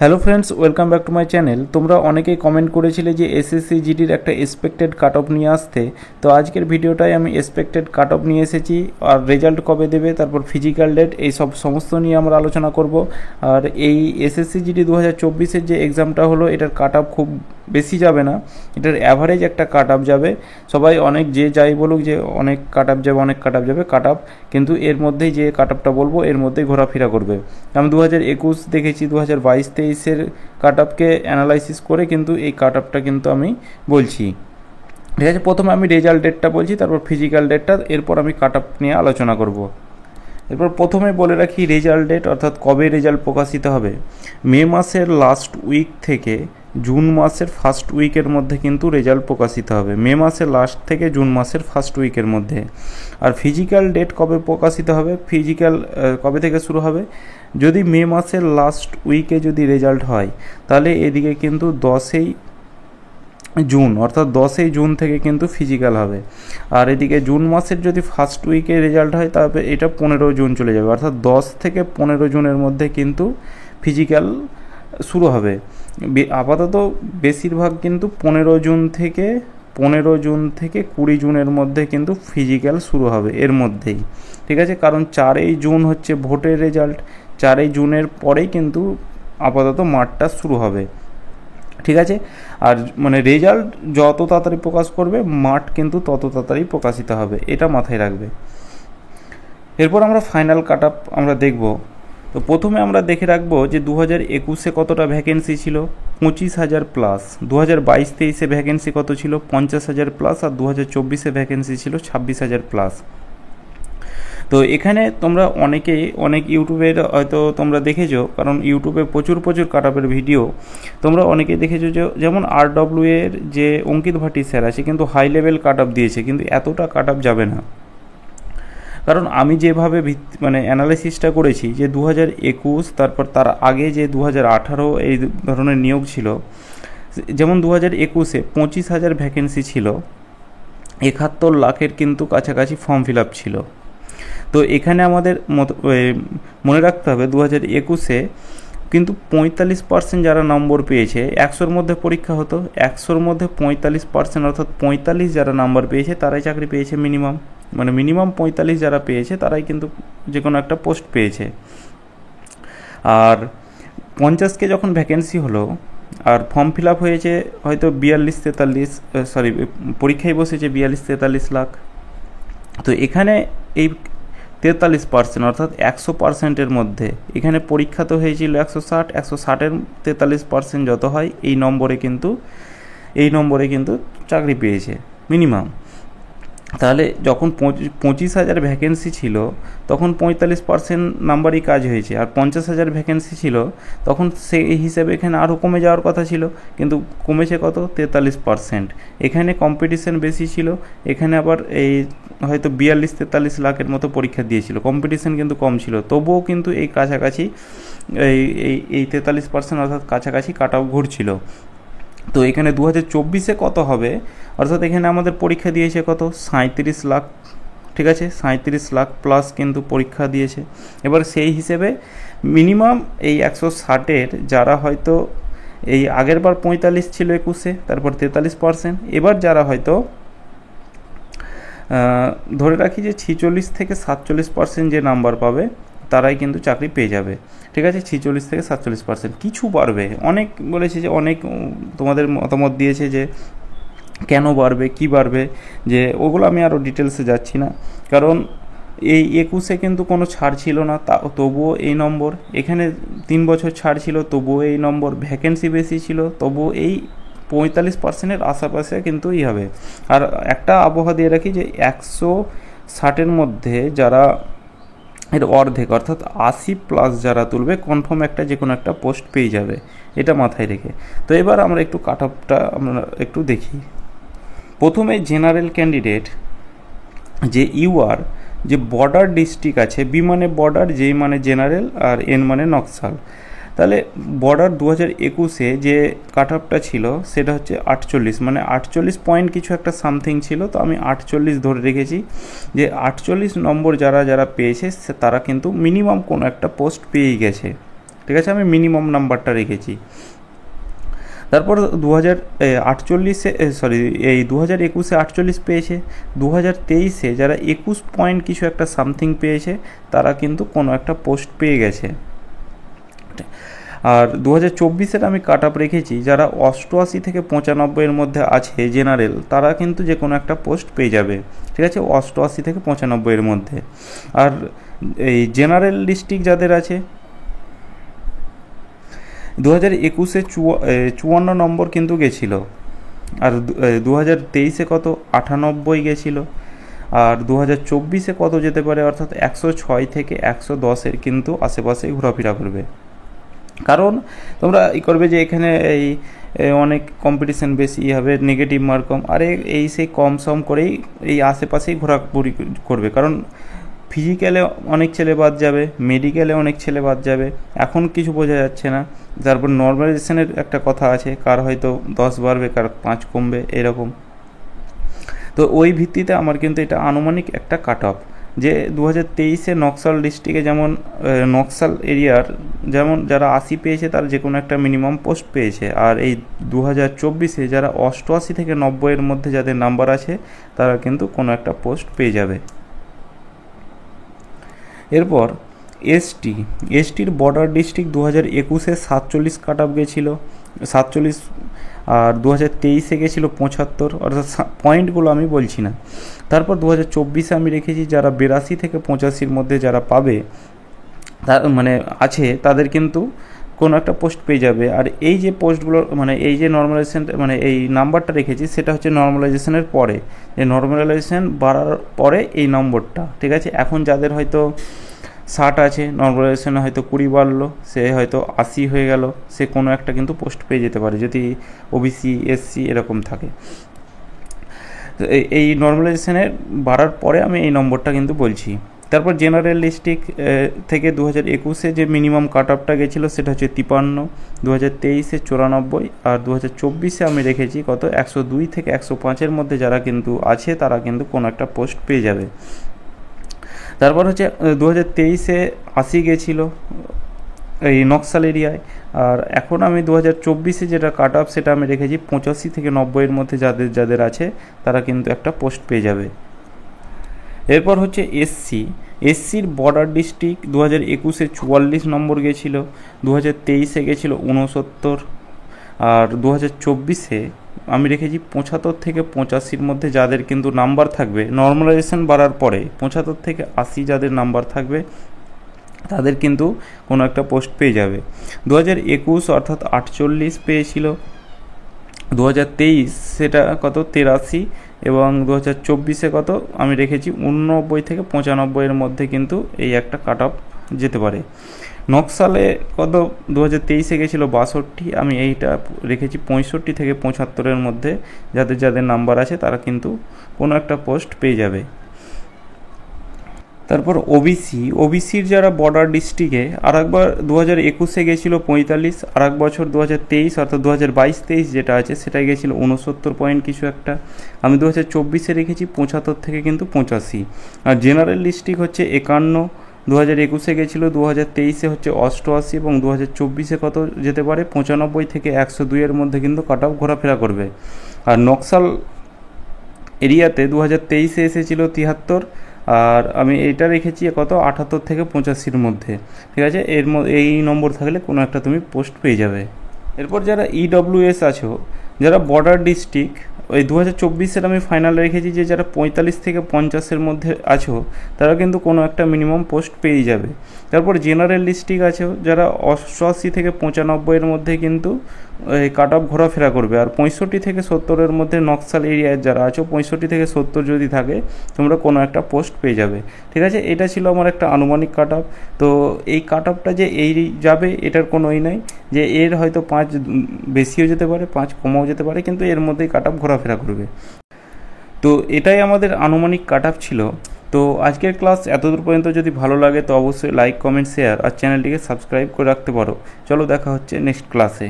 Hello friends, welcome back to my channel. তোমরা অনেকেই comment করেছিলে যে এসএসসি জিডির একটা এক্সপেক্টেড কাট অফ নিয়ে আসতে। তো আজকের ভিডিওটায় আমি এক্সপেক্টেড কাট অফ নিয়ে এসেছি, আর রেজাল্ট কবে দেবে, তারপর ফিজিক্যাল ডেট, এই সব সমস্ত নিয়ে আমরা আলোচনা করব। আর এই এসএসসি জিডি 2024-এর যে এক্সামটা হলো, এটার কাট অফ খুব বেশি যাবে না, এটার অ্যাভারেজ একটা কাট অফ যাবে। সবাই অনেক যে যাই বলুক যে অনেক কাট অফ যাবে, অনেক কাট অফ যাবে, কাট অফ কিন্তু এর মধ্যেই যে কাট অফটা বলবো এর মধ্যেই ঘোরাফেরা করবে। আমি 2021 দেখেছি, 2022-23-এর কাট অফকে অ্যানালাইসিস করে কিন্তু এই কাট অফটা কিন্তু আমি বলছি। ঠিক আছে, প্রথমে আমি রেজাল্ট ডেটটা বলছি, তারপর ফিজিক্যাল ডেটটা, এরপর আমি কাট অফ নিয়ে আলোচনা করব। এরপর প্রথমে বলে রাখি রেজাল্ট ডেট, অর্থাৎ কবে রেজাল্ট প্রকাশিত হবে। মে মাসের লাস্ট উইক থেকে জুন মাসের ফার্স্ট উইকের মধ্যে কিন্তু রেজাল্ট প্রকাশিত হবে, মে মাসের লাস্ট থেকে জুন মাসের ফার্স্ট উইকের মধ্যে। আর ফিজিক্যাল ডেট কবে প্রকাশিত হবে, ফিজিক্যাল কবে থেকে শুরু হবে, যদি মে মাসের লাস্ট উইকে যদি রেজাল্ট হয় তাহলে এদিকে কিন্তু 10ই জুন, অর্থাৎ 10ই জুন থেকে কিন্তু ফিজিক্যাল হবে। আর এদিকে জুন মাসের যদি ফার্স্ট উইকে রেজাল্ট হয় তবে এটা 15 জুন চলে যাবে, অর্থাৎ 10 থেকে 15 জুনের মধ্যে কিন্তু ফিজিক্যাল শুরু হবে। আপাতত বেশিরভাগ কিন্তু 15 জুন থেকে 20 জুনের মধ্যে কিন্তু ফিজিক্যাল শুরু হবে, এর মধ্যেই। ঠিক আছে, কারণ 4ই জুন হচ্ছে ভোটের রেজাল্ট, 4ই জুনের পরেই কিন্তু আপাতত মাঠটা শুরু হবে। ঠিক আছে, আর মানে রেজাল্ট যত তাড়াতাড়ি প্রকাশ করবে মাঠ কিন্তু তত তাড়াতাড়ি প্রকাশিত হবে, এটা মাথায় রাখবে। এরপর আমরা ফাইনাল কাট আপ আমরা দেখব। তো প্রথমে আমরা দেখে রাখবো যে 2021-এ কতটা ভ্যাকেন্সি ছিল, 25,000 প্লাস। 2022-23-এ ভ্যাকেন্সি কত ছিল, 50,000 প্লাস। আর 2024-এ ভ্যাকেন্সি ছিল 26,000 প্লাস। তো এখানে তোমরা অনেকেই অনেক ইউটিউবের হয়তো তোমরা দেখেছো, কারণ ইউটিউবে প্রচুর কাট আপের ভিডিও তোমরা অনেকেই দেখেছো, যে যেমন RW এর যে অঙ্কিত ভাটি স্যার আছে কিন্তু হাই লেভেল কাট আপ দিয়েছে, কিন্তু এতটা কাট আপ যাবে না। কারণ আমি যেভাবে মানে অ্যানালাইসিসটা করেছি যে 2021, তারপর তার আগে যে 2018 এই ধরনের নিয়োগ ছিল, যেমন 2021-এ 25,000 ভ্যাকেন্সি ছিল, 71 লাখের কিন্তু কাছাকাছি ফর্ম ফিল আপ ছিল। তো এখানে আমাদের মনে রাখতে হবে 2021-এ কিন্তু 45% যারা নম্বর পেয়েছে, 100-র মধ্যে পরীক্ষা হতো, 100-র মধ্যে 45%, অর্থাৎ 45 যারা নাম্বার পেয়েছে তারাই চাকরি পেয়েছে মিনিমাম, মানে মিনিমাম 45 যারা পেয়েছে তারাই কিন্তু যে কোনো একটা পোস্ট পেয়েছে। আর 50কে যখন ভ্যাকেন্সি হলো আর ফর্ম ফিল আপ হয়েছে হয়তো 42-43, পরীক্ষায় বসেছে 42-43 লাখ। তো এখানে এই 43%, অর্থাৎ 100%-এর মধ্যে এখানে পরীক্ষা তো হয়েছিল 160-160-এর 43% যত হয় এই নম্বরে কিন্তু চাকরি পেয়েছে মিনিমাম। তাহলে যখন 25,000 ভ্যাকেন্সি ছিল তখন 45% নাম্বারই কাজ হয়েছে, আর 50,000 ভ্যাকেন্সি ছিল তখন সেই হিসেবে এখানে আরও কমে যাওয়ার কথা ছিল, কিন্তু কমেছে কত, 43%। এখানে কম্পিটিশন বেশি ছিল, এখানে আবার এই হয়তো 42-43 লাখের মতো পরীক্ষা দিয়েছিল, কম্পিটিশন কিন্তু কম ছিল, তবুও কিন্তু এই কাছাকাছি এই 43%, অর্থাৎ কাছাকাছি কাট অফ ঘুরছিল। তো এখানে 2024-এ কত হবে, অর্থাৎ এখানে আমাদের পরীক্ষা দিয়েছে কত, 37 লাখ। ঠিক আছে, 37 লাখ প্লাস কিন্তু পরীক্ষা দিয়েছে। এবার সেই হিসেবে মিনিমাম এই 160-এর যারা হয়তো এই আগের বার 45 ছিল 21-এ, তারপর 43%, এবার যারা হয়তো ধরে রাখি যে 46-47% যে নাম্বার পাবে তারাই কিন্তু চাকরি পেয়ে যাবে। ঠিক আছে, 46-47%, কিছু বাড়বে, অনেক বলেছে যে অনেক তোমাদের মতামত দিয়েছে যে কেন বাড়বে, কি বাড়বে, যে ওগুলো আমি আরও ডিটেলসে যাচ্ছি না, কারণ এই 21-এ কিন্তু কোনো ছাড় ছিল না, তবুও এই নম্বর, এখানে 3 বছর ছাড় ছিল তবুও এই নম্বর, ভ্যাকেন্সি বেশি ছিল তবুও এই 45%-এর আশেপাশে কিন্তু হবে। আর একটা আবহাওয়া দিয়ে রাখি যে 160-এর মধ্যে যারা এর অর্ধেক, অর্থাৎ 80+ যারা তুলবে কনফার্ম একটা যে কোনো একটা পোস্ট পেয়ে যাবে, এটা মাথায় রেখে। তো এবার আমরা একটু কাট অফটা আমরা একটু দেখি। প্রথমে জেনারেল ক্যান্ডিডেট যে ইউআর, যে বর্ডার ডিস্ট্রিক্ট আছে, বি মানে বর্ডার, জে মানে জেনারেল, আর এন মানে নকশাল। তাহলে বর্ডার 2021-এ যে কাট অফটা ছিল সেটা হচ্ছে 48, মানে 48 পয়েন্ট কিছু একটা সামথিং ছিল, তো আমি 48 ধরে রেখেছি, যে 48 নম্বর যারা পেয়েছে তারা কিন্তু মিনিমাম কোনো একটা পোস্ট পেয়েই গেছে। ঠিক আছে, আমি মিনিমাম নাম্বারটা রেখেছি। তারপর 2048 এই 2021 48 পেয়েছে। 2023 যারা 21 পয়েন্ট কিছু একটা সামথিং পেয়েছে তারা কিন্তু কোনো একটা পোস্ট পেয়ে গেছে। আর 2024 আমি কাট আপ রেখেছি, যারা 88 থেকে 95 মধ্যে আছে জেনারেল, তারা কিন্তু যে কোনো একটা পোস্ট পেয়ে যাবে। ঠিক আছে, 88 থেকে 95 মধ্যে। আর এই জেনারেল ডিস্ট্রিক্ট যাদের আছে 2021 54 নম্বর কিন্তু গেছিলো। আর 2023 কত 98 গেছিলো। আর 2024 কত যেতে পারে, অর্থাৎ 106 থেকে 110 কিন্তু আশেপাশেই ঘোরাফেরা করবে। কারণ তোমরা করবে যে এখানে এই অনেক কম্পিটিশান বেশি হবে, নেগেটিভ মার্ক কম, আরে এই সেই কম সম করেই এই আশেপাশেই ঘোরাঘুরি করবে। কারণ ফিজিক্যালে অনেক ছেলে বাদ যাবে, মেডিকেলে অনেক ছেলে বাদ যাবে, এখন কিছু বোঝা যাচ্ছে না। তারপর নর্মালাইজেশনের একটা কথা আছে, কার হয়তো 10 বাড়বে, কার 5 কমবে, এরকম। তো ওই ভিত্তিতে আমার কিন্তু এটা আনুমানিক একটা কাট অফ, যে 2023 নকশাল ডিস্ট্রিক্টে যেমন নকশাল এরিয়ার যেমন যারা 80 পেয়েছে তার যে কোনো একটা মিনিমাম পোস্ট পেয়েছে। আর এই 2024 যারা 88 থেকে 90 মধ্যে যাদের নাম্বার আছে তারা কিন্তু কোনো একটা পোস্ট পেয়ে যাবে। এরপর এসটির বর্ডার ডিস্ট্রিক্ট 2021 47 কাট আপ গেছিলো, 47। আর 2023 গেছিলো 75, অর্থাৎ পয়েন্টগুলো আমি বলছি না। তারপর 2024 আমি রেখেছি যারা 82 থেকে 85 মধ্যে যারা পাবে, তার মানে আছে, তাদের কিন্তু কোনো একটা পোস্ট পেয়ে যাবে। আর এই যে পোস্টগুলো মানে এই যে নর্মালাইজেশন মানে এই নাম্বারটা রেখেছি সেটা হচ্ছে নর্মালাইজেশনের পরে, যে নর্মালাইজেশন বাড়ার পরে এই নম্বরটা। ঠিক আছে, এখন যাদের হয়তো 60 আছে, নর্মালাইজেশনে হয়তো 20 বাড়লো, সে হয়তো 80 হয়ে গেল, সে কোনো একটা কিন্তু পোস্ট পেয়ে যেতে পারে যদি ওবিসি এসসি এরকম থাকে। এই নর্মালাইজেশনের বাড়ার পরে আমি এই নম্বরটা কিন্তু বলছি। তারপর জেনারেল ডিস্ট্রিক্ট থেকে 2021 যে মিনিমাম কাট আপটা গেছিলো সেটা হচ্ছে 53, 2023 94, আর 2024 আমি রেখেছি কত 102 থেকে 105 মধ্যে যারা কিন্তু আছে তারা কিন্তু কোনো একটা পোস্ট পেয়ে যাবে। তারপর হচ্ছে 2023 80 গেছিলো এই নকশাল এরিয়ায়। আর এখন আমি 2024 যেটা কাট আপ সেটা আমি রেখেছি 85 থেকে 90 মধ্যে যাদের আছে তারা কিন্তু একটা পোস্ট পেয়ে যাবে। এরপর হচ্ছে এসসির বর্ডার ডিস্ট্রিক্ট 2021 44 নম্বর গেছিলো, 2023 গেছিলো 69, আর 2024 আমি রেখেছি 75 থেকে 85 মধ্যে যাদের কিন্তু নাম্বার থাকবে নর্মালাইজেশন বাড়ার পরে, 75 থেকে 80 যাদের নাম্বার থাকবে তাদের কিন্তু কোনো একটা পোস্ট পেয়ে যাবে। 2021 অর্থাৎ 48 পেয়েছিল, 2023 সেটা কত 83, এবং 2024 কত আমি রেখেছি 89 থেকে 95 মধ্যে কিন্তু এই একটা কাট অফ যেতে পারে। নকশালে কত 2023 গেছিলো 62, আমি এইটা রেখেছি 65 থেকে 75 মধ্যে যাদের নাম্বার আছে তারা কিন্তু কোনো একটা পোস্ট পেয়ে যাবে। তারপর ওবিসির যারা বর্ডার ডিস্ট্রিক্টে আর একবার 2021 গেছিলো 45, আর এক বছর 2023 অর্থাৎ 2022-23 যেটা আছে সেটাই গেছিলো 69 পয়েন্ট কিছু একটা। আমি 2024 রেখেছি 75 থেকে কিন্তু 85। আর জেনারেল ডিস্ট্রিক্ট হচ্ছে 51, 2021 গেছিলো, 2023 হচ্ছে 88, এবং 2024 কত যেতে পারে 95 থেকে 102 মধ্যে কিন্তু কাট অফ ঘোরাফেরা করবে। আর নকশাল এরিয়াতে 2023 এসেছিলো 73, আর আমি এইটা রেখেছি কত 78 থেকে 85 মধ্যে। ঠিক আছে, এই নম্বর থাকলে কোনো একটা তুমি পোস্ট পেয়ে যাবে। এরপর যারা ইডব্লিউএস আছো, যারা বর্ডার ডিস্ট্রিক্ট ওই 2024 আমি ফাইনাল রেখেছি যে যারা 45 থেকে 50 মধ্যে আছো তারা কিন্তু কোনো একটা মিনিমাম পোস্ট পেয়ে যাবে। তারপর জেনারেল ডিস্ট্রিক্ট আছো যারা 88 থেকে 95 মধ্যে কিন্তু এই কাট অফ ঘোরাফেরা করবে। আর 65 থেকে 70 মধ্যে নকশাল এরিয়ায় যারা আছো 65 থেকে 70 যদি থাকে তোমরা কোনো একটা পোস্ট পেয়ে যাবে। ঠিক আছে, এটা ছিল আমার একটা আনুমানিক কাট অফ। তো এই কাট অফটা যে এই যাবে এটার কোনো নাই, যে এর হয়তো 5 বেশিও যেতে পারে, 5 কমও যেতে পারে, কিন্তু এর মধ্যেই কাট অফ ঘোরাফেরা করবে। তো এটাই আমাদের আনুমানিক কাট অফ ছিল। তো আজকের ক্লাস এতদূর পর্যন্ত যদি ভালো লাগে তো অবশ্যই লাইক, কমেন্ট, শেয়ার আর চ্যানেলটিকে সাবস্ক্রাইব করে রাখতে পারো। চলো দেখা হচ্ছে নেক্সট ক্লাসে।